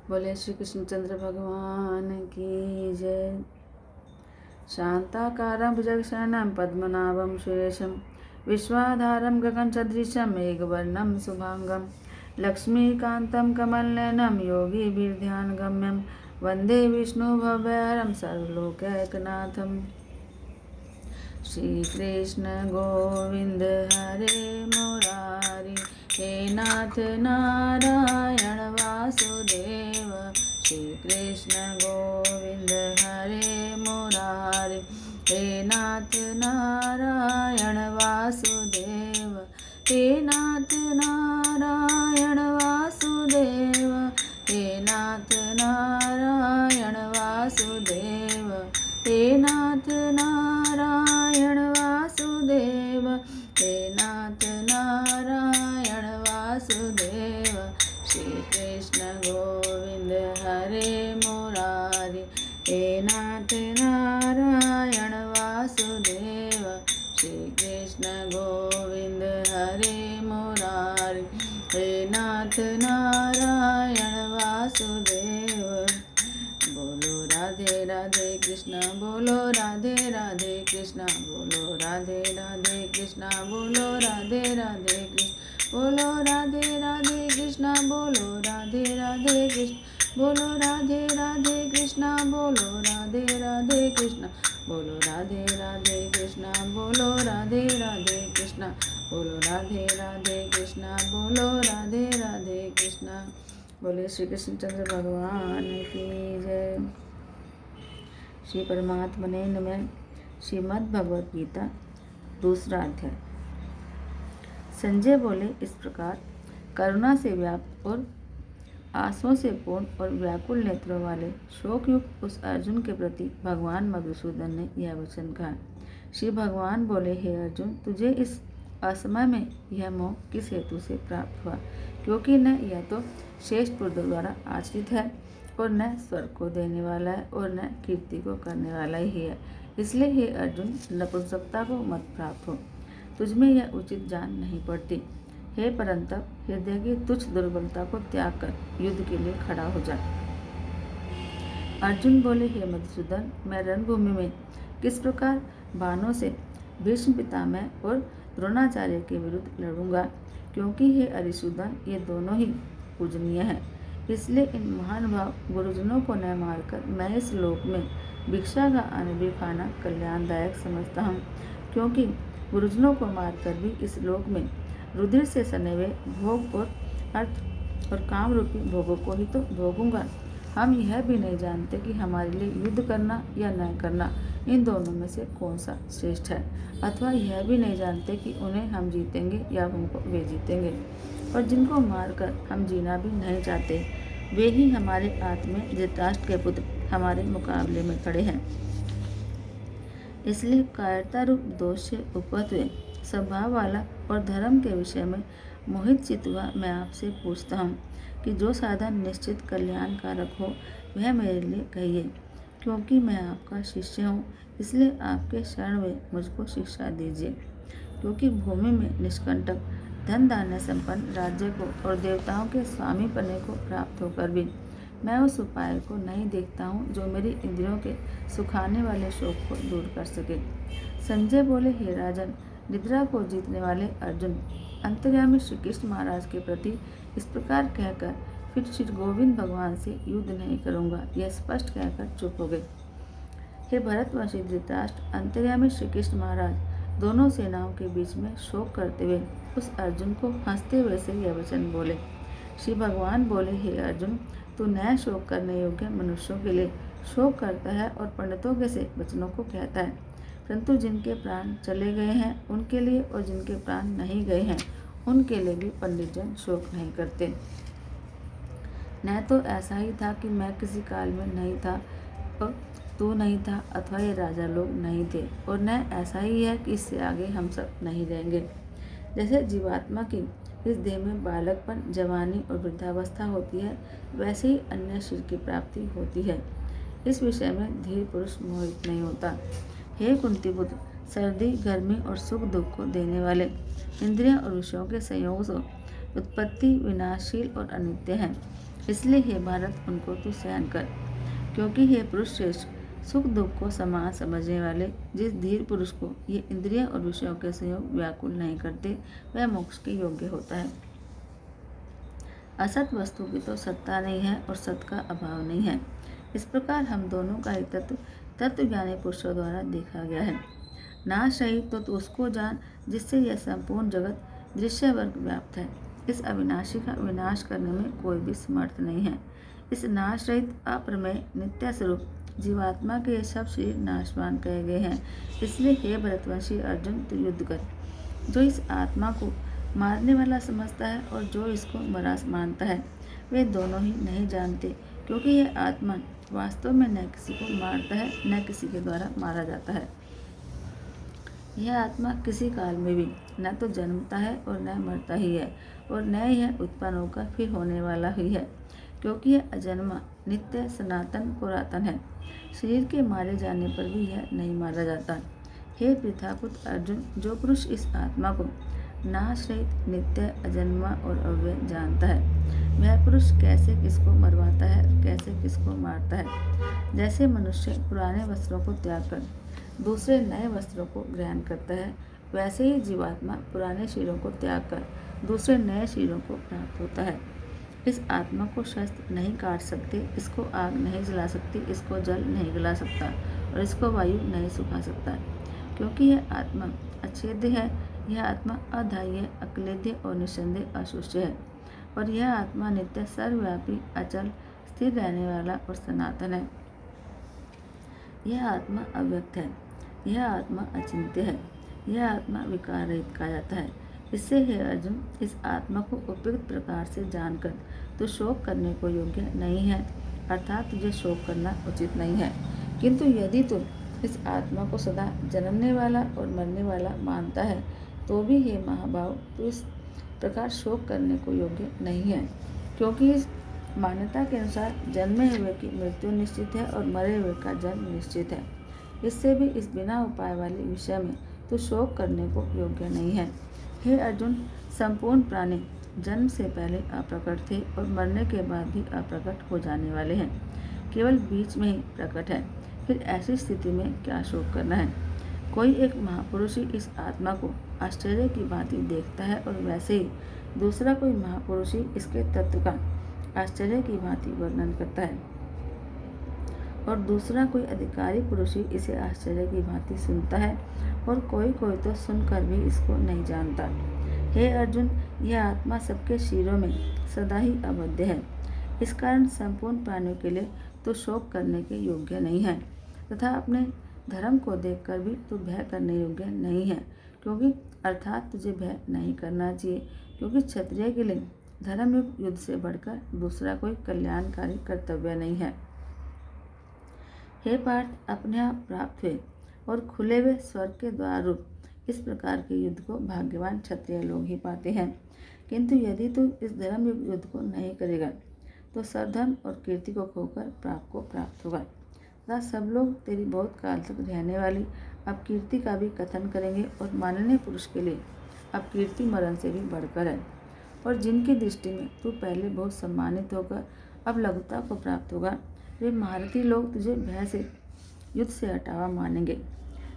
बोले श्री कृष्णचंद्र भगवान की जय। शांताकारं भुजगशयनं पद्मनाभं सुरेशं विश्वाधारं गगनसदृशं मेघवर्णं शुभांगं लक्ष्मीकान्तं कमलनयनं योगिभिर्ध्यानगम्यं वन्दे विष्णुभवहरं सर्वलोकैकनाथं। श्रीकृष्ण गोविंद हरे मुरारी, हे नाथ नारायण वासुदेव। श्रीकृष्ण गोविंद हरे मुरारी, हे नाथ नारायण वासुदेव। हे नाथ नारायण वासुदेव, हे नाथ नारायण वासुदेव, हे नाथ नारायण वासुदेव, हे नाथ नारायण वासुदेव। श्री कृष्ण गोविंद हरे मुरारी, हे नाथ नारायण वासुदेव। श्री कृष्ण गोविंद हरे मुरारी, हे नाथ नारायण वासुदेव। बोलो राधे राधे कृष्णा, बोलो राधे राधे कृष्णा, बोलो राधे राधे कृष्णा, बोलो राधे राधे कृष्ण, बोलो राधे राधे कृष्णा, बोलो राधे राधे कृष्ण, बोलो राधे राधे कृष्णा, बोलो राधे राधे कृष्णा, बोलो राधे राधे कृष्णा, बोलो राधे राधे कृष्णा, बोलो राधे राधे कृष्णा, बोलो राधे राधे कृष्णा। बोले श्री कृष्णचंद्र भगवान की जय। श्री परमात्मने नमः। श्रीमद् भगवद गीता दूसरा अध्याय। संजय बोले, इस प्रकार करुणा से व्याप्त और आंसुओं से पूर्ण और व्याकुल नेत्रों वाले शोकयुक्त उस अर्जुन के प्रति भगवान मधुसूदन ने यह वचन कहा। श्री भगवान बोले, हे अर्जुन, तुझे इस असमय में यह मोह किस हेतु से प्राप्त हुआ? क्योंकि न यह तो श्रेष्ठ पुरुषों द्वारा आश्रित है और न स्वर्ग को देने वाला है और न कीर्ति को करने वाला ही है। इसलिए हे अर्जुन, नपुंसकता को मत प्राप्त हो, तुझमें यह उचित जान नहीं पड़ती। हे परंतप, हृदय की तुच्छ दुर्बलता को त्याग कर युद्ध के लिए खड़ा हो जा। अर्जुन बोले, हे मधुसूदन, मैं रणभूमि में किस प्रकार बाणों से भीष्म पितामह और द्रोणाचार्य के विरुद्ध लड़ूंगा? क्योंकि हे अरिसूदन, ये दोनों ही पूजनीय हैं। इसलिए इन महानुभाव गुरुजनों को न मारकर मैं इस लोक में भिक्षा का अन्न भी खाना कल्याणदायक समझता हूँ। क्योंकि गुरुजनों को मारकर भी इस लोक में रुधिर से सने हुए भोग और अर्थ और काम रूपी भोगों को ही तो भोगूंगा। हम यह भी नहीं जानते कि हमारे लिए युद्ध करना या न करना, इन दोनों में से कौन सा श्रेष्ठ है, अथवा यह भी नहीं जानते कि उन्हें हम जीतेंगे या उनको वे जीतेंगे। और जिनको मारकर हम जीना भी नहीं चाहते, वे ही हमारे आत्मे धृतराष्ट्र के पुत्र हमारे मुकाबले में खड़े हैं। इसलिए कायरता रूप दोष से उपहत हुए स्वभाव वाला और धर्म के विषय में मोहित चित्त हुआ मैं आपसे पूछता हूँ कि जो साधन निश्चित कल्याणकारक हो वह मेरे लिए कहिए। क्योंकि मैं आपका शिष्य हूँ, इसलिए आपके शरण में मुझको शिक्षा दीजिए। क्योंकि भूमि में निष्कंटक धन धान्य संपन्न राज्य को और देवताओं के स्वामी पने को प्राप्त होकर भी मैं उस उपाय को नहीं देखता हूँ जो मेरी इंद्रियों के सुखाने वाले शोक को दूर कर सके। संजय बोले, हे राजन, निद्रा को जीतने वाले अर्जुन अंतर्यामी श्री कृष्ण महाराज के प्रति इस प्रकार कहकर फिर श्री गोविंद भगवान से युद्ध नहीं करूँगा, यह स्पष्ट कहकर चुप हो गए। हे भरतवंशी धृतराष्ट्र, अंतर्यामी श्री कृष्ण महाराज दोनों सेनाओं के बीच में शोक करते हुए उस अर्जुन को हंसते हुए से यह वचन बोले। श्री भगवान बोले, हे अर्जुन, तू नया शोक करने योग्य मनुष्यों के लिए शोक करता है और पंडितों के से वचनों को कहता है, परंतु जिनके प्राण चले गए हैं उनके लिए और जिनके प्राण नहीं गए हैं उनके लिए भी पंडित जन शोक नहीं करते। न तो ऐसा ही था कि मैं किसी काल में नहीं था और तू नहीं था, अथवा ये राजा लोग नहीं थे, और न ऐसा ही है कि इससे आगे हम सब नहीं रहेंगे। जैसे जीवात्मा की इस देह में बालकपन, जवानी और वृद्धावस्था होती है, वैसे ही अन्य शरीर की प्राप्ति होती है। इस विषय में धीर पुरुष मोहित नहीं होता। हे कुंती पुत्र, सर्दी, गर्मी और सुख दुख को देने वाले इंद्रियों और विषयों के संयोग से उत्पत्ति विनाशशील और अनित्य हैं। इसलिए हे भारत उनको तू सहन कर, क्योंकि हे पुरुष श्रेष्ठ, सुख दुख को समान समझने वाले जिस धीर पुरुष को ये इंद्रिय और विषयों के संयोग व्याकुल नहीं करते, वह मोक्ष के योग्य होता है। असत वस्तु की तो सत्ता नहीं है और सत का अभाव नहीं है। इस प्रकार हम दोनों का ही तत्वज्ञानी पुरुषों द्वारा देखा गया है। नाश रहित तो तू उसको जान जिससे यह संपूर्ण जगत दृश्य वर्ग व्याप्त है। इस अविनाशी का विनाश करने में कोई भी समर्थ नहीं है। इस नाश रहित अप्रमेय नित्य स्वरूप जीवात्मा के ये सब शरीर नाशवान कहे गए हैं। इसलिए हे भरतवंशी अर्जुन, तू युद्ध कर। जो इस आत्मा को मारने वाला समझता है और जो इसको मरा मानता है, वे दोनों ही नहीं जानते, क्योंकि यह आत्मा वास्तव में न किसी को मारता है न किसी के द्वारा मारा जाता है। यह आत्मा किसी काल में भी न तो जन्मता है और न मरता ही है, और न यह उत्पन्न होकर फिर होने वाला ही है, क्योंकि यह अजन्मा नित्य सनातन पुरातन है। शरीर के मारे जाने पर भी यह नहीं मारा जाता। हे पृथापुत्र अर्जुन, जो पुरुष इस आत्मा को नाश रहित नित्य अजन्मा और अव्यय जानता है, वह पुरुष कैसे किसको मरवाता है, कैसे किसको मारता है। जैसे मनुष्य पुराने वस्त्रों को त्याग कर दूसरे नए वस्त्रों को ग्रहण करता है, वैसे ही जीवात्मा पुराने शरीरों को त्याग कर दूसरे नए शरीरों को प्राप्त होता है। इस आत्मा को शस्त्र नहीं काट सकते, इसको आग नहीं जला सकती, इसको जल नहीं गला सकता और इसको वायु नहीं सुखा सकता, क्योंकि यह आत्मा अछेद्य है। यह आत्मा अधाह्य, अक्लेद्य और निस्संदेह अशोष्य है, और यह आत्मा नित्य सर्वव्यापी, अचल, स्थिर रहने वाला और सनातन है। यह आत्मा अव्यक्त है, यह आत्मा अचिंत्य है, यह आत्मा विकार रहित कहा जाता है। इससे हे अर्जुन, इस आत्मा को उपयुक्त प्रकार से जानकर तो शोक करने को योग्य नहीं है, अर्थात तुझे शोक करना उचित नहीं है। किंतु यदि तू इस आत्मा को सदा जन्मने वाला और मरने वाला मानता है, तो भी हे महाभाव, तो इस प्रकार शोक करने को योग्य नहीं है, क्योंकि इस मान्यता के अनुसार जन्मे हुए की मृत्यु निश्चित है और मरे हुए का जन्म निश्चित है। इससे भी इस बिना उपाय वाले विषय में तो शोक करने को योग्य नहीं है। हे अर्जुन, संपूर्ण प्राणी जन्म से पहले अप्रकट थे और मरने के बाद भी अप्रकट हो जाने वाले हैं, केवल बीच में ही प्रकट है। फिर ऐसी स्थिति में क्या शोक करना है। कोई एक महापुरुष ही इस आत्मा को आश्चर्य की भांति देखता है, और वैसे ही दूसरा कोई महापुरुष ही इसके तत्व का आश्चर्य की भांति वर्णन करता है, और दूसरा कोई अधिकारी पुरुष ही इसे आश्चर्य की भांति सुनता है, और कोई कोई तो सुनकर भी इसको नहीं जानता। हे अर्जुन, यह आत्मा सबके शरीरों में सदा ही अवध्य है। इस कारण संपूर्ण प्राणियों के लिए तो शोक करने के योग्य नहीं है, तथा अपने धर्म को देखकर भी तू भय करने योग्य नहीं है, क्योंकि अर्थात तुझे भय नहीं करना चाहिए, क्योंकि क्षत्रिय के लिए धर्म युद्ध से बढ़कर दूसरा कोई कल्याणकारी कर्तव्य नहीं है। हे पार्थ, अपने आप प्राप्त हुए और खुले हुए स्वर्ग के द्वार रूप इस प्रकार के युद्ध को भाग्यवान क्षत्रिय लोग ही पाते हैं। किंतु यदि तू इस धर्म युद्ध को नहीं करेगा, तो सर्वधर्म और कीर्ति को खोकर प्राप को प्राप्त होगा, तथा सब लोग तेरी बहुत काल तक रहने वाली अपकीर्ति का भी कथन करेंगे, और माननीय पुरुष के लिए अपकीर्ति मरण से भी बढ़कर है। और जिनकी दृष्टि में तू पहले बहुत सम्मानित होकर अब लघुता को प्राप्त होगा, वे महारथी लोग तुझे भय से युद्ध से हटावा मानेंगे।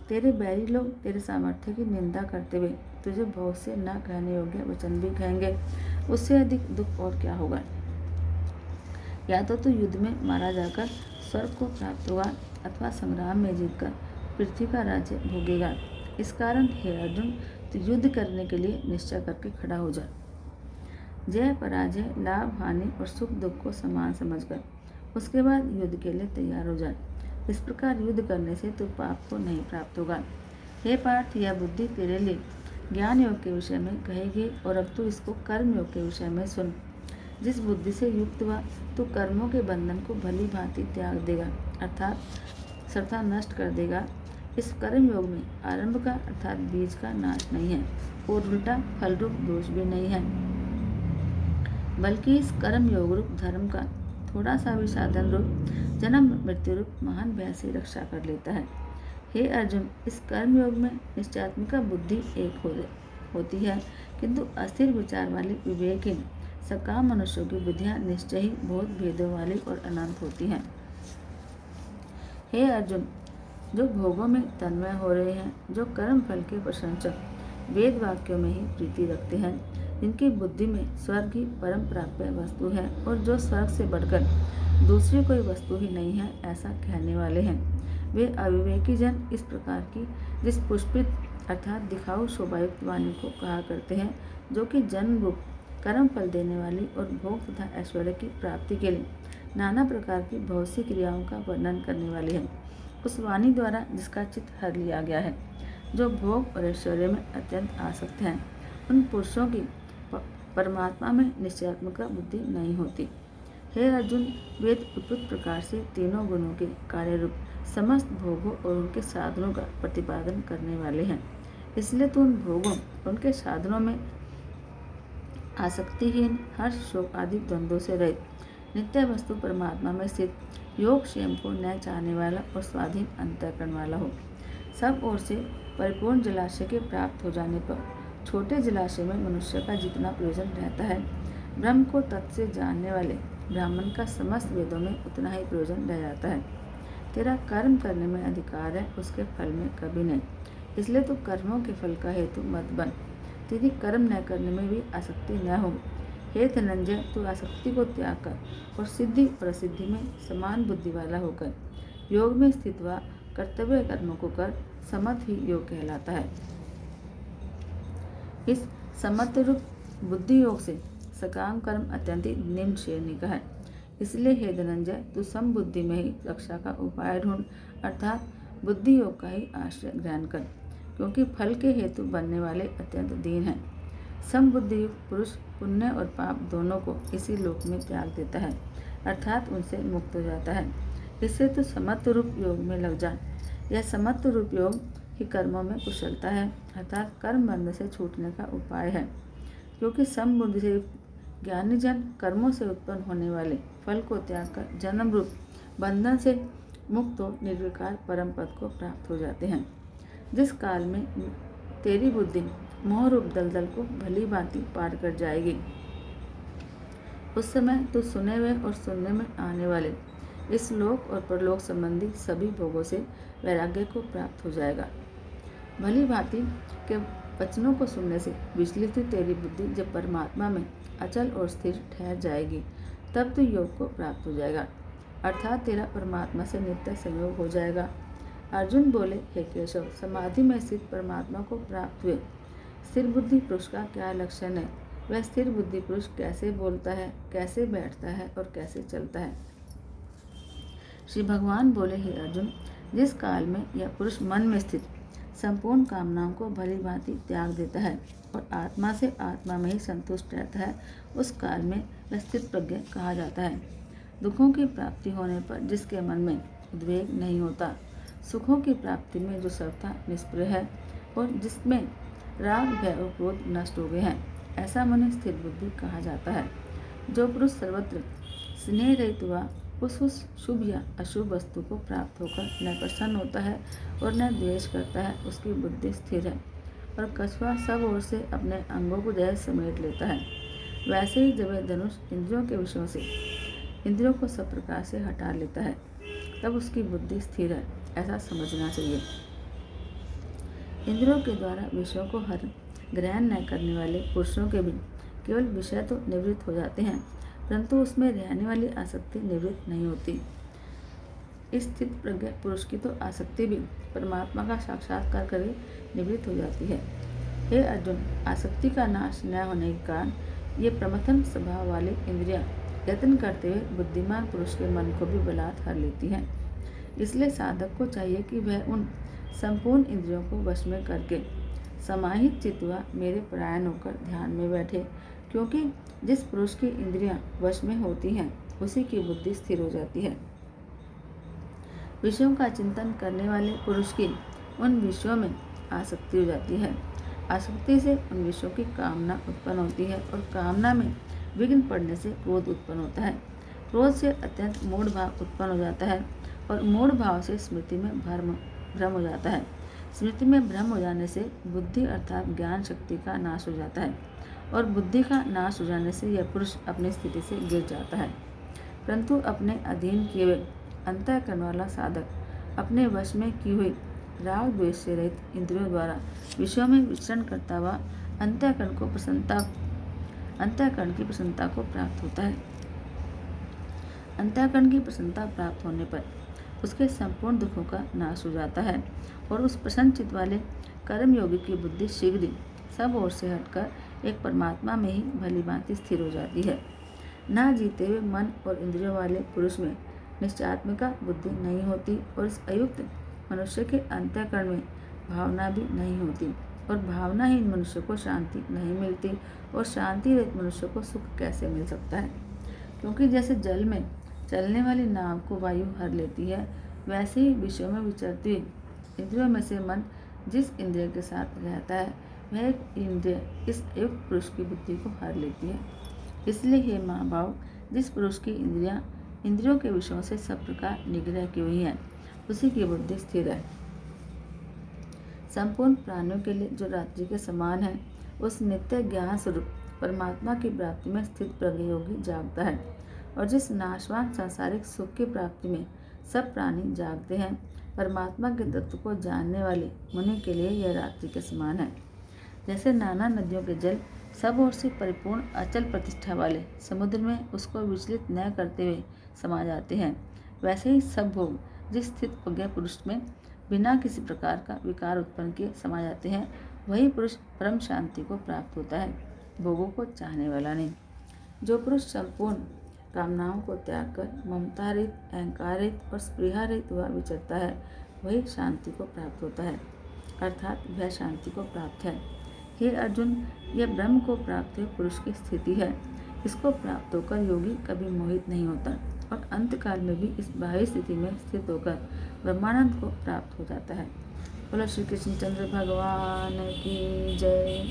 तेरे बैरी लोग तेरे सामर्थ्य की निंदा करते हुए तुझे बहुत से न कहने योग्य वचन भी कहेंगे। उससे अधिक दुख और क्या होगा। या तो तू युद्ध में मारा जाकर स्वर्ग को प्राप्त होगा, अथवा संग्राम में जीतकर पृथ्वी का राज्य भोगेगा। इस कारण हे अर्जुन, तू युद्ध करने के लिए निश्चय करके खड़ा हो जा। जय पराजय, लाभ हानि और सुख दुख को समान समझकर उसके बाद युद्ध के लिए तैयार हो जाए। इस प्रकार युद्ध करने से तू पाप को नहीं प्राप्त होगा। हे पार्थ, यह बुद्धि तेरे लिए ज्ञान योग के विषय में कहेगी, और अब तू इसको कर्म योग के विषय में सुन। जिस बुद्धि से युक्त हुआ तो कर्मों के बंधन को भली भांति त्याग देगा, अर्थात श्रद्धा नष्ट कर देगा। इस कर्म योग में आरंभ का अर्थात बीज का नाश नहीं है, और उल्टा फल रूप दोष भी नहीं है, बल्कि इस कर्म योग रूप धर्म का थोड़ा सा भी साधन रूप जन्म मृत्यु रूप महान भय से रक्षा कर लेता है। हे अर्जुन, इस कर्म योग में निश्चयात्मिका बुद्धि एक होती है, किंतु अस्थिर विचार वाली विवेकहीन सकाम मनुष्यों की बुद्धियाँ निश्चय ही बहुत भेदों वाली और अनंत होती हैं। हे अर्जुन, जो भोगों में तन्मय हो रहे हैं, जो कर्म फल के प्रशंसक वेद वाक्यों में ही प्रीति रखते हैं, जिनकी बुद्धि में स्वर्ग ही परम प्राप्य वस्तु है और जो स्वर्ग से बढ़कर दूसरी कोई वस्तु ही नहीं है ऐसा कहने वाले हैं, वे अविवेकी जन इस प्रकार की जिस पुष्पित अर्थात दिखाऊ शोभायुक्त वाणी को कहा करते हैं, जो कि जन्म रूप कर्म फल देने वाली और भोग तथा ऐश्वर्य की प्राप्ति के लिए नाना प्रकार की बहुत सी क्रियाओं का वर्णन करने वाली है, उस वाणी द्वारा जिसका चित्त हर लिया गया है, जो भोग और ऐश्वर्य में अत्यंत आसक्त हैं, उन पुरुषों की परमात्मा में निश्चयात्मक बुद्धि नहीं होती। हे अर्जुन, वेद उचित प्रकार से तीनों गुणों के कार्य रूप समस्त भोगों और उनके साधनों का प्रतिपादन करने वाले हैं, इसलिए तो उन भोगों और उनके साधनों में आसक्तिहीन, हर्ष शोक आदि द्वंद्वों से रहित नित्य वस्तु परमात्मा में स्थित योग क्षेम को न चाहने वाला और स्वाधीन अंतःकरण वाला हो। सब ओर से परिपूर्ण जलाशय के प्राप्त हो जाने पर छोटे जलाशय में मनुष्य का जितना प्रयोजन रहता है, ब्रह्म को तत्व से जानने वाले ब्राह्मण का समस्त वेदों में उतना ही प्रयोजन रह जाता है। तेरा कर्म करने में अधिकार है, उसके फल में कभी नहीं, इसलिए तो कर्मों के फल का हेतु मत बन। तेरी कर्म न करने में भी आसक्ति न हो। हे धनंजय, तू आसक्ति को त्याग कर और सिद्धि और असिद्धि में समान बुद्धि वाला होकर योग में स्थित हुआ कर्तव्य कर्मों को कर, समत ही योग कहलाता है। इस समत्व रूप बुद्धि योग से सकाम कर्म अत्यंत निम्न श्रेणी का है। इसलिए हे धनंजय, तू समबुद्धि में ही रक्षा का उपाय ढूंढ, अर्थात बुद्धि योग का ही आश्रय ग्रहण कर, क्योंकि फल के हेतु बनने वाले अत्यंत दीन हैं। समबुद्धि युक्त पुरुष पुण्य और पाप दोनों को इसी लोक में त्याग देता है, अर्थात उनसे मुक्त हो जाता है। इससे तो समत्व रूप योग में लग जा। यह समत्व रूप योग ही कर्मों में कुशलता है, अर्थात कर्म बंध से छूटने का उपाय है, क्योंकि समबुद्धि से ज्ञानी जन कर्मों से उत्पन्न होने वाले फल को त्याग कर जन्म रूप बंधन से मुक्त हो निर्विकार परम पद को प्राप्त हो जाते हैं। जिस काल में तेरी बुद्धि मोह रूप दलदल को भली भांति पार कर जाएगी, उस समय तू सुने हुए और सुनने में आने वाले इस लोक और परलोक संबंधी सभी भोगों से वैराग्य को प्राप्त हो जाएगा। भली भांति के वचनों को सुनने से विचलित तेरी बुद्धि जब परमात्मा में अचल और स्थिर ठहर जाएगी, तब तू योग को प्राप्त हो जाएगा, अर्थात तेरा परमात्मा से नित्य संयोग हो जाएगा। अर्जुन बोले, हे केशव, समाधि में स्थित परमात्मा को प्राप्त हुए स्थिर बुद्धि पुरुष का क्या लक्षण है? वह स्थिर बुद्धि पुरुष कैसे बोलता है, कैसे बैठता है और कैसे चलता है? श्री भगवान बोले, हे अर्जुन, जिस काल में यह पुरुष मन में स्थित संपूर्ण कामनाओं को भली भांति त्याग देता है और आत्मा से आत्मा में ही संतुष्ट रहता है, उस काल में वह स्थित प्रज्ञ कहा जाता है। दुखों की प्राप्ति होने पर जिसके मन में उद्वेग नहीं होता, सुखों की प्राप्ति में जो सर्वथा निष्प्रिय है और जिसमें राग भय और क्रोध नष्ट हो गए हैं, ऐसा मन स्थिर बुद्धि कहा जाता है। जो पुरुष सर्वत्र स्नेह रहित हुआ उस शुभ या अशुभ वस्तु को प्राप्त होकर न प्रसन्न होता है और न द्वेष करता है, उसकी बुद्धि स्थिर है और कछुआ सब ओर से अपने अंगों को जैसे समेट लेता है, वैसे ही जब वह धनुष इंद्रियों के विषयों से इंद्रियों को सब प्रकार से हटा लेता है, तब उसकी बुद्धि स्थिर है, ऐसा समझना चाहिए। इंद्रियों के द्वारा विषयों को हर ग्रहण न करने वाले पुरुषों के भी केवल विषय तो निवृत्त हो जाते हैं, परंतु उसमें रहने वाली आसक्ति निवृत्त नहीं होती। इस स्थित प्रज्ञ पुरुष की तो आसक्ति भी परमात्मा का साक्षात्कार कर निवृत्त हो जाती है। हे अर्जुन, आसक्ति का नाश न होने के कारण ये प्रमथन स्वभाव वाली इंद्रियां यत्न करते हुए बुद्धिमान पुरुष के मन को भी बलात् हर लेती हैं। इसलिए साधक को चाहिए कि वह उन संपूर्ण इंद्रियों को वश में करके समाहित चित्त हुआ मेरे परायण होकर ध्यान में बैठे, क्योंकि जिस पुरुष की इंद्रियां वश में होती हैं, उसी की बुद्धि स्थिर हो जाती है। विषयों का चिंतन करने वाले पुरुष की उन विषयों में आसक्ति हो जाती है। आसक्ति से उन विषयों की कामना उत्पन्न होती है और कामना में विघ्न पड़ने से क्रोध उत्पन्न होता है। क्रोध से अत्यंत मूढ़ भाव उत्पन्न हो जाता है और मूढ़ भाव से स्मृति में भ्रम हो जाता है। स्मृति में भ्रम हो जाने से बुद्धि अर्थात ज्ञान शक्ति का नाश हो जाता है और बुद्धि का नाश हो जाने से यह पुरुष अपनी स्थिति से गिर जाता है। परंतु अपने अधीन किए हुए अंतःकरण वाला साधक अपने वश में की हुई राग द्वेष से रहित इंद्रियों द्वारा विषयों में विचरण करता हुआ अंतःकरण की प्रसन्नता को प्राप्त होता है। अंतःकरण की प्रसन्नता प्राप्त होने पर उसके संपूर्ण दुखों का नाश हो जाता है और उस प्रसन्न चित्त वाले कर्म योगी की बुद्धि शीघ्र ही सब ओर से हटकर एक परमात्मा में ही भली भांति स्थिर हो जाती है। ना जीते हुए मन और इंद्रियों वाले पुरुष में निश्चयात्मिका बुद्धि नहीं होती और इस अयुक्त मनुष्य के अंतःकरण में भावना भी नहीं होती और भावनाहीन मनुष्य को शांति नहीं मिलती और शांति रहित मनुष्य को सुख कैसे मिल सकता है। क्योंकि जैसे जल में चलने वाली नाव को वायु हर लेती है, वैसे ही विषयों में विचरती हुई इंद्रियों में से मन जिस इंद्रिय के साथ रहता है वह एक इंद्रिय इस अयुक्त पुरुष की बुद्धि को हर लेती है। इसलिए हे महाभाव, जिस पुरुष की इंद्रियों के विषयों से सब प्रकार निग्रह की हुई है उसी की बुद्धि स्थिर है। संपूर्ण प्राणियों के लिए जो रात्रि के समान है, उस नित्य ज्ञान स्वरूप परमात्मा की प्राप्ति में स्थित प्रज्ञ योगी जागता है और जिस नाशवान सांसारिक सुख की प्राप्ति में सब प्राणी जागते हैं, परमात्मा के तत्व को जानने वाले मुनि के लिए यह रात्रि के समान है। जैसे नाना नदियों के जल सब ओर से परिपूर्ण अचल प्रतिष्ठा वाले समुद्र में उसको विचलित न करते हुए समा जाते हैं, वैसे ही सब भोग जिस स्थित प्रज्ञ पुरुष में बिना किसी प्रकार का विकार उत्पन्न किए समा जाते हैं, वही पुरुष परम शांति को प्राप्त होता है, भोगों को चाहने वाला नहीं। जो पुरुष संपूर्ण कामनाओं को त्याग कर ममता रहित, अहंकार रहित और स्पृहा रहित हुआ विचरता है, वही शांति को प्राप्त होता है, अर्थात वह शांति को प्राप्त है। हे अर्जुन, यह ब्रह्म को प्राप्त हुए पुरुष की स्थिति है। इसको प्राप्त होकर योगी कभी मोहित नहीं होता और अंतकाल में भी इस बाह्य स्थिति में स्थित होकर ब्रह्मानंद को प्राप्त हो जाता है। बोलो श्री कृष्णचंद्र भगवान की जय।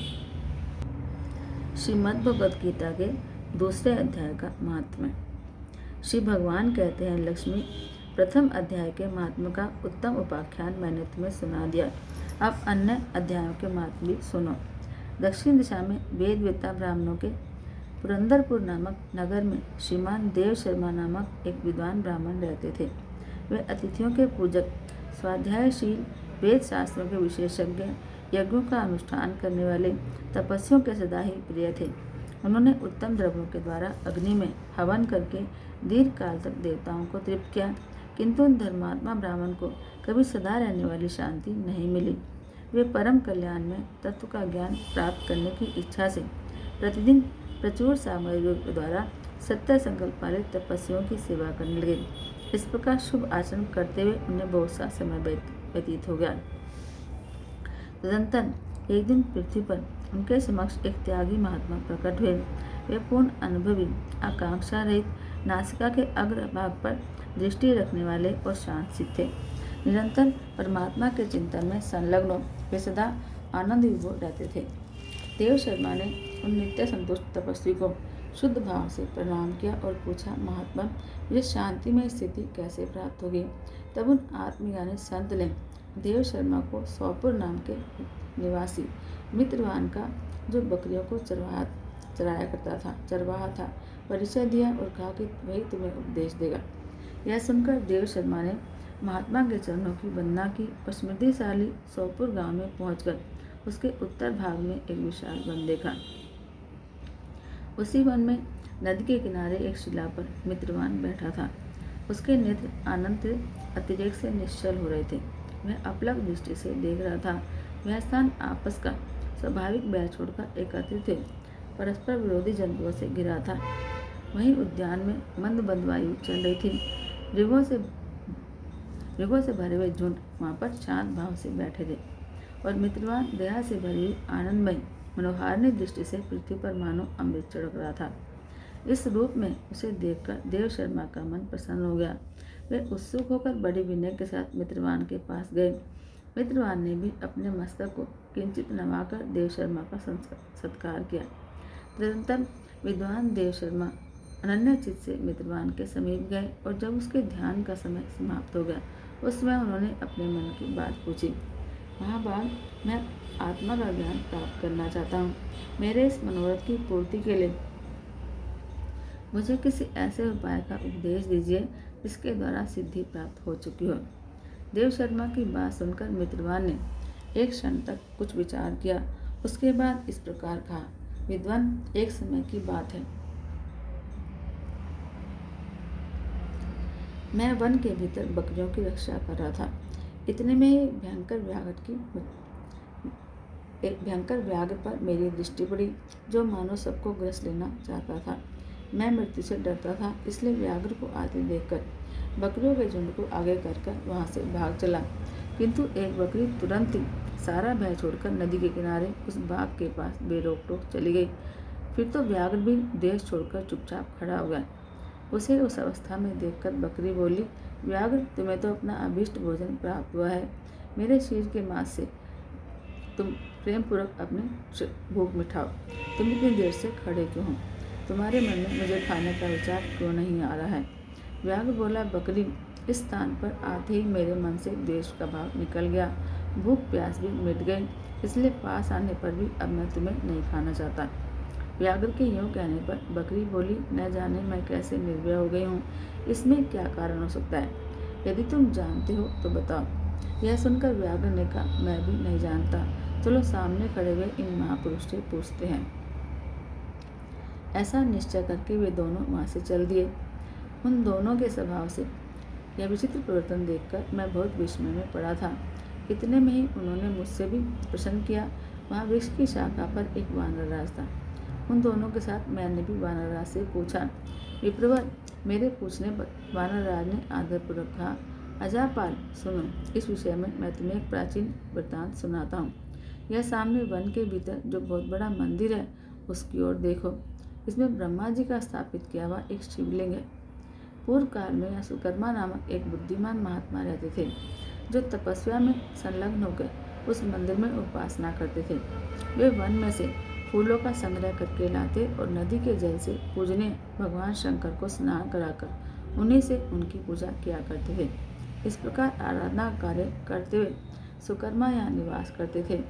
श्रीमद् भगवद गीता के दूसरे अध्याय का महात्म्य। श्री भगवान कहते हैं, लक्ष्मी, प्रथम अध्याय के महात्म्य का उत्तम उपाख्यान मैंने तुम्हें सुना दिया। अब अन्य अध्यायों के महात्म्य भी सुनो। दक्षिण दिशा में वेदवेत्ता ब्राह्मणों के पुरंदरपुर नामक नगर में श्रीमान देव शर्मा नामक एक विद्वान ब्राह्मण रहते थे। वे अतिथियों के पूजक, स्वाध्यायशील, वेद शास्त्रों के विशेषज्ञ, यज्ञों का अनुष्ठान करने वाले, तपस्वियों के सदा ही प्रिय थे। उन्होंने उत्तम द्रव्यों के द्वारा अग्नि में हवन करके दीर्घ काल तक देवताओं को तृप्त किया, किंतु उन धर्मात्मा ब्राह्मण को कभी सदा रहने वाली शांति नहीं मिली। वे परम कल्याण में तत्व का ज्ञान प्राप्त करने की इच्छा से प्रतिदिन प्रचुर सामग्रियों के द्वारा सत्य संकल्प वाले तपस्वियों की सेवा करने लगे। इस प्रकार शुभ आचरण करते हुए उन्हें बहुत सा समय व्यतीत हो गया। तदंतर एक दिन पृथ्वी पर उनके समक्ष एक त्यागी महात्मा प्रकट हुए। वे पूर्ण अनुभवी, आकांक्षा रहित, नासिका के अग्र भाग पर दृष्टि रखने वाले और शांत थे। निरंतर परमात्मा के चिंतन में संलग्न वे सदा आनंद विभोर रहते थे। देव शर्मा ने उन नित्य संतुष्ट तपस्वी को शुद्ध भाव से प्रणाम किया और पूछा, महात्मा, मुझे शांति में स्थिति कैसे प्राप्त होगी? तब उन आत्मज्ञानी संत ने देव शर्मा को सौपुर नाम के निवासी मित्रवान का, जो बकरियों को चराया करता था, चरवाहा था, परिचय दिया और कहा कि वही तुम्हें उपदेश देगा। यह सुनकर देव शर्मा ने महात्मा के चरणों की वंदना की और स्मृतिशाली सौपुर गांव में पहुंचकर उसके उत्तर भाग में एक विशाल वन देखा। उसी वन में नदी के किनारे एक शिला पर मित्रवान बैठा था। उसके नेत्र आनंद अतिरेक से निश्चल हो रहे थे। वह अपलक दृष्टि से देख रहा था। वह स्थान आपस का स्वाभाविक बैर छोड़कर एकत्रित थे परस्पर विरोधी जंतुओं से घिरा था। वहीं उद्यान में मंद बंद वायु चल रही थी। मृगों से भरे हुए झुंड वहाँ पर शांत भाव से बैठे थे और मित्रवान दया से भरी हुई आनंदमय मनोहारिणी दृष्टि से पृथ्वी पर मानो अमृत छिड़क रहा था। इस रूप में उसे देखकर देव शर्मा का मन प्रसन्न हो गया। वे उत्सुक होकर बड़े विनय के साथ मित्रवान के पास गए। मित्रवान ने भी अपने मस्तक को किंचित नवाकर देव शर्मा का सत्कार किया। तदनंतर विद्वान देव शर्मा अनन्य चित्त से मित्रवान के समीप गए और जब उसके ध्यान का समय समाप्त हो गया, उस समय उन्होंने अपने मन की बात पूछी। महाभाग, मैं आत्मा का ज्ञान प्राप्त करना चाहता हूँ। मेरे इस मनोरथ की पूर्ति के लिए मुझे किसी ऐसे उपाय का उपदेश दीजिए जिसके द्वारा सिद्धि प्राप्त हो चुकी हो। देव शर्मा की बात सुनकर मित्रवान ने एक क्षण तक कुछ विचार किया। उसके बाद इस प्रकार कहा, विद्वान, एक समय की बात है, मैं वन के भीतर बकरियों की रक्षा कर रहा था। इतने में ही एक भयंकर व्याघ्र पर मेरी दृष्टि पड़ी, जो मानो सबको ग्रस लेना चाहता था। मैं मृत्यु से डरता था, इसलिए व्याघ्र को आते देखकर बकरियों के झुंड को आगे कर वहां से भाग चला। किंतु एक बकरी तुरंत ही सारा भय छोड़कर नदी के किनारे उस बाघ के पास बेरोक टोक चली गई। फिर तो व्याघ्र भी देश छोड़कर चुपचाप खड़ा हो गया। उसे उस अवस्था में देखकर बकरी बोली, व्याघ्र, तुम्हें तो अपना अभीष्ट भोजन प्राप्त हुआ है। मेरे शरीर के मांस से तुम प्रेम पूर्वक अपनी भूख मिटाओ। तुम इतनी देर से खड़े क्यों हो? तुम्हारे मन में मुझे खाने का विचार क्यों नहीं आ रहा है? व्याघ्र बोला, बकरी, इस स्थान पर आते ही मेरे मन से द्वेष का भाव निकल गया। भूख प्यास भी मिट गई, इसलिए पास आने पर भी अब मैं तुम्हें नहीं खाना चाहता। व्याघ्र के यूं कहने पर बकरी बोली, न जाने मैं कैसे निर्भय हो गई हूँ। इसमें क्या कारण हो सकता है? यदि तुम जानते हो तो बताओ। यह सुनकर व्याघ्र ने कहा, मैं भी नहीं जानता। चलो सामने खड़े हुए इन महापुरुष से पूछते हैं। ऐसा निश्चय करके वे दोनों वहां से चल दिए। उन दोनों के स्वभाव से यह विचित्र परिवर्तन देखकर मैं बहुत विस्मय में पड़ा था। इतने में ही उन्होंने मुझसे भी प्रश्न किया। वहाँ वृक्ष की शाखा पर एक वानरराज था। उन दोनों के साथ मैंने भी वानरराज से पूछा। विप्रवर, मेरे पूछने पर वानरराज ने आदरपूर्वक कहा, अजापाल, सुनो, इस विषय में मैं तुम्हें एक प्राचीन वृत्तांत सुनाता हूँ। यह सामने वन के भीतर जो बहुत बड़ा मंदिर है, उसकी ओर देखो। इसमें ब्रह्मा जी का स्थापित किया हुआ एक शिवलिंग है। पूर्व काल में यहाँ सुकर्मा नामक एक बुद्धिमान महात्मा रहते थे, जो तपस्या में संलग्न होकर उस मंदिर में उपासना करते थे। वे वन में से फूलों का संग्रह करके लाते और नदी के जल से पूजनीय भगवान शंकर को स्नान कराकर उन्हीं से उनकी पूजा किया करते थे। इस प्रकार आराधना कार्य करते हुए सुकर्मा यहाँ निवास करते थे।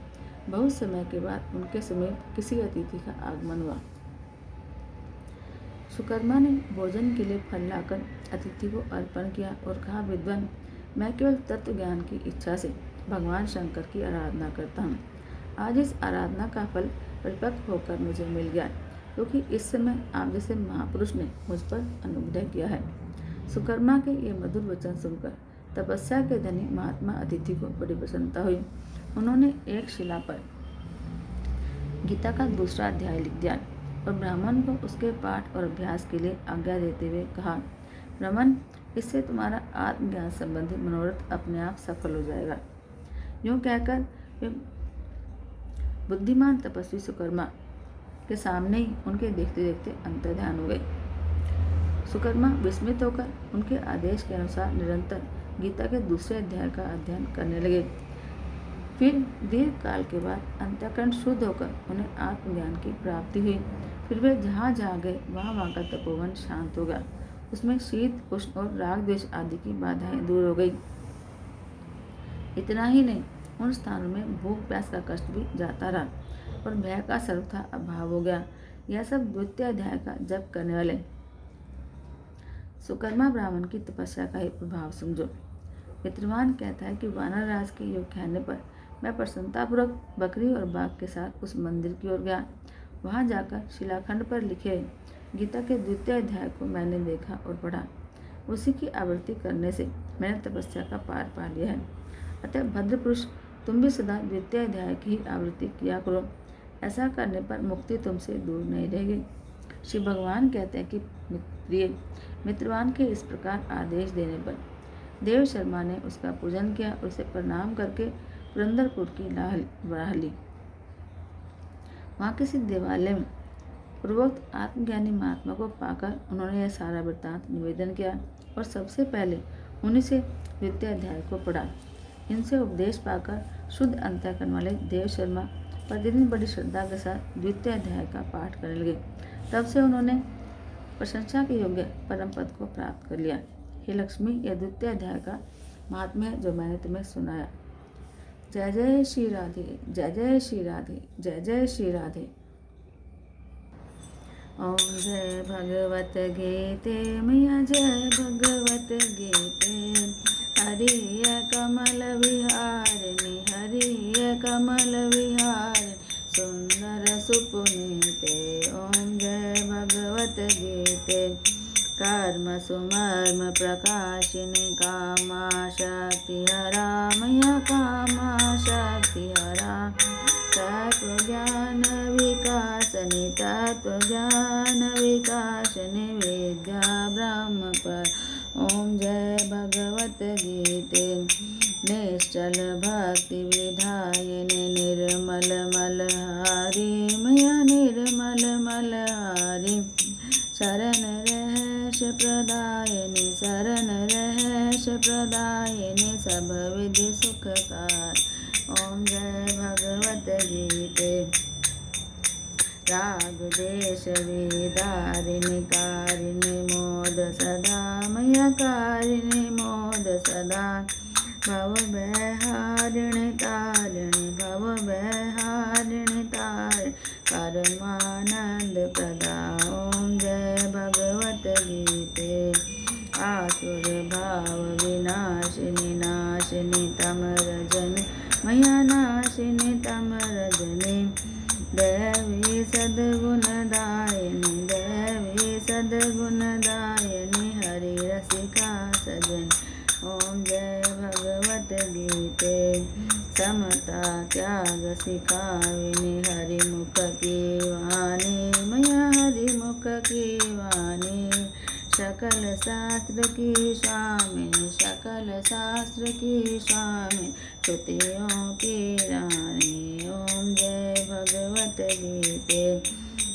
बहुत समय के बाद उनके समीप किसी अतिथि का आगमन हुआ। सुकर्मा ने भोजन के लिए फल लाकर अतिथि को अर्पण किया और कहा, विद्वान, मैं केवल तत्व ज्ञान की इच्छा से भगवान शंकर की आराधना करता हूँ। आज इस आराधना का फल परिपक्व होकर मुझे मिल गया, क्योंकि इस समय आप जैसे महापुरुष ने मुझ पर अनुग्रह किया है। सुकर्मा के ये मधुर वचन सुनकर तपस्या के धनी महात्मा अतिथि को बड़ी प्रसन्नता हुई। उन्होंने एक शिला पर गीता का दूसरा अध्याय लिख दिया और ब्राह्मण को उसके पाठ और अभ्यास के लिए आज्ञा देते हुए कहा, ब्राह्मण, इससे तुम्हारा आत्मज्ञान संबंधी मनोरथ अपने आप सफल हो जाएगा। यूँ कहकर वे बुद्धिमान तपस्वी सुकर्मा के सामने ही उनके देखते देखते अंतर्ध्यान हो गए। सुकर्मा विस्मित होकर उनके आदेश के अनुसार निरंतर गीता के दूसरे अध्याय का अध्ययन करने लगे। फिर दीर्घ काल के बाद अंतःकरण शुद्ध होकर उन्हें आत्मज्ञान की प्राप्ति हुई। फिर वे जहाँ जहाँ गए वहाँ का तपोवन शांत हो गया। उसमें शीत, उष्ण और राग द्वेष आदि की बाधाएं दूर हो गई। इतना ही नहीं, उन स्थानों में भूख प्यास का कष्ट भी जाता रहा और भय का सर्वथा अभाव हो गया। यह सब द्वितीय अध्याय का जप करने वाले सुकर्मा ब्राह्मण की तपस्या का ही प्रभाव समझो। मित्रवान कहता है कि वानरराज के योग कहने पर मैं प्रसन्नतापूर्वक बकरी और बाघ के साथ उस मंदिर की ओर गया। वहां जाकर शिलाखंड पर लिखे गीता के द्वितीय अध्याय को मैंने देखा और पढ़ा। उसी की आवृत्ति करने से मैंने तपस्या का पार पा लिया है। अतः भद्र पुरुष, तुम भी सदा द्वितीय अध्याय की ही आवृत्ति किया करो। ऐसा करने पर मुक्ति तुमसे दूर नहीं रहेगी। श्री भगवान कहते हैं कि प्रिय मित्रवान के इस प्रकार आदेश देने पर देव शर्मा ने उसका पूजन किया और उसे प्रणाम करके पुरंदरपुर की राह ली। वहाँ किसी देवालय में पूर्वोक्त आत्मज्ञानी महात्मा को पाकर उन्होंने यह सारा वृत्तांत निवेदन किया और सबसे पहले उन्हीं से द्वितीय अध्याय को पढ़ा। इनसे उपदेश पाकर शुद्ध अंतःकरण वाले देव शर्मा प्रतिदिन बड़ी श्रद्धा के साथ द्वितीय अध्याय का पाठ करने लगे। तब से उन्होंने प्रशंसा के योग्य परम पद को प्राप्त कर लिया। हे लक्ष्मी, यह द्वितीय अध्याय का महात्म्य है जो मैंने तुम्हें सुनाया। जय जय श्री राधे, जय जय श्री राधे, जय जय श्री राधे। ओम जय भगवत गीते मैया जय भगवत गीते। हरिय कमल विहारिणी, हरिय कमल विहारिणी, सुंदर सुपुनीते। ओम जय भगवत गीते। कर्म सुमर्म प्रकाशिनी, कामा शक्ति हरा मैया कामा शक्ति हरा। तत्व ज्ञान विकासनी, तत्व ज्ञान विकासनी, विद्या ब्रह्म पर। ओम जय भगवत गीते। निश्चल भक्ति विधायिनी, निर्मल मलहारी मैया निर्मल मलहारी। शरण रहस्य प्रदायिनी, शरण रहस्य प्रदायिनी, सब विधि सुखकार। ओम जय भगवत गीते। राग देश विदारिणी, कारिणी मोद सदा मैया कारिणी मोद सदा। भव भयहारिणी तारिणी, भव भयहारिणी तारिणी, परमानंद प्रदा। ओम जय भगवत गीते। आसुर भाव विनाशिनी, नाशिनी तम रजनी मैया नाशिनी तम रजनी। देवी सद्गुणदायिनी, देवी सद्गुणदायिनी, हरि रसिका सजन। ओम जय भगवत गीते। समता त्याग सिखाविनी, हरिमुख की वाणी मैया हरिमुख की वाणी। सकल शास्त्र की स्वामिनी, सकल शास्त्र की स्वामी, श्रुतियों की रानी। ओम जय भगवत गीते।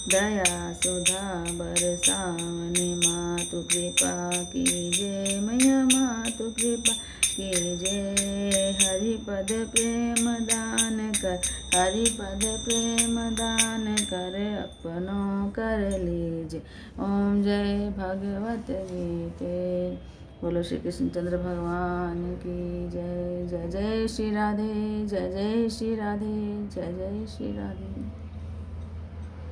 दया सुधा बरसावनी, मातु कृपा कीजे मैया मातु कृपा कीजे। हरिपद प्रेम दान कर, हरिपद प्रेम दान कर, अपनों कर लीजे। ओम जय भगवत गीते। बोलो श्री कृष्णचंद्र भगवान की जय। जय जय श्री राधे, जय जय श्री राधे, जय जय श्री राधे।